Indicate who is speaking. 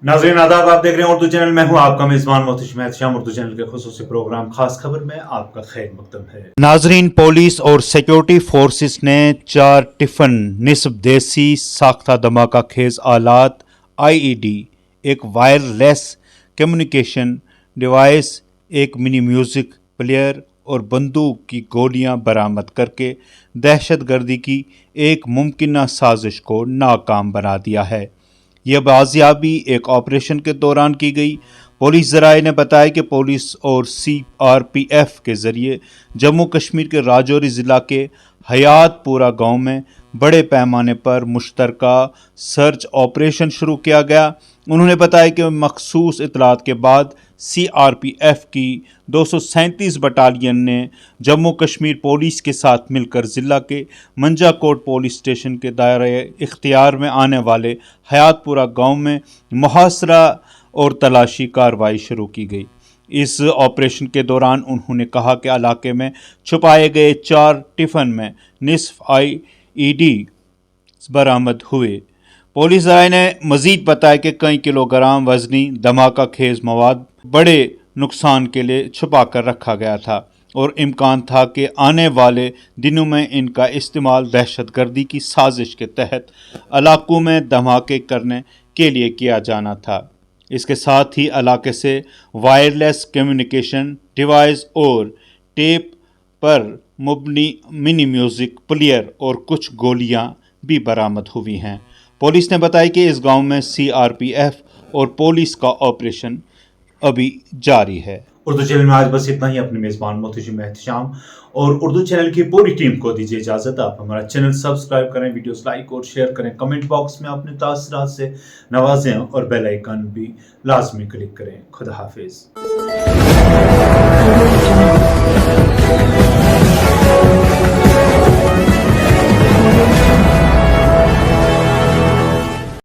Speaker 1: नाज़रीन आदाब, आप देख रहे हैं उर्दू चैनल। मैं हूं आपका मेज़बान मोहतशिम एहतशाम। उर्दू चैनल के खुसूसी प्रोग्राम खास खबर में आपका खैर मकदम है। नाज़रीन, पुलिस और सिक्योरिटी फोर्सेस ने 4 टिफन निस्ब देसी साख्ता धमाका खेज आलात, IED, एक वायरलेस कम्युनिकेशन डिवाइस, एक मिनी म्यूजिक प्लेयर और बंदूक की गोलियां बरामद करके दहशतगर्दी की एक मुमकिन साजिश को नाकाम बना दिया है। यह बाजियाबी एक ऑपरेशन के दौरान की गई। पुलिस ज़राए ने बताया कि पुलिस और CRPF के ज़रिए जम्मू कश्मीर के राजौरी ज़िला के हयातपुरा गांव में बड़े पैमाने पर मुश्तरका सर्च ऑपरेशन शुरू किया गया। उन्होंने बताया कि मखसूस इतलात के बाद CRPF की 237 बटालियन ने जम्मू कश्मीर पुलिस के साथ मिलकर ज़िला के मंजाकोट पुलिस स्टेशन के दायरे इख्तियार में आने वाले हयातपुरा गांव में मुहासरा और तलाशी कार्रवाई शुरू की गई। इस ऑपरेशन के दौरान उन्होंने कहा कि इलाके में छुपाए गए 4 टिफन में निस्फ IED बरामद हुए। पुलिस राय ने मजीद बताया कि कई किलोग्राम वजनी धमाका खेज मवाद बड़े नुकसान के लिए छुपा कर रखा गया था और इम्कान था कि आने वाले दिनों में इनका इस्तेमाल दहशतगर्दी की साजिश के तहत इलाकों में धमाके करने के लिए किया जाना था। इसके साथ ही इलाके से वायरलेस कम्युनिकेशन डिवाइस और टेप पर मुबनी मिनी म्यूजिक प्लेयर और कुछ गोलियां भी बरामद हुई हैं। पुलिस ने बताया कि इस गांव में CRPF और पुलिस का ऑपरेशन अभी जारी है। उर्दू चैनल में आज बस इतना ही। अपने मेज़बान मोहतशिम एहतशाम और उर्दू चैनल की पूरी टीम को दीजिए इजाज़त। आप हमारा चैनल सब्सक्राइब करें, वीडियोस लाइक और शेयर करें, कमेंट बॉक्स में अपने तासरात से नवाजें और बेल आइकन भी लाजमी क्लिक करें। खुदा हाफिज़।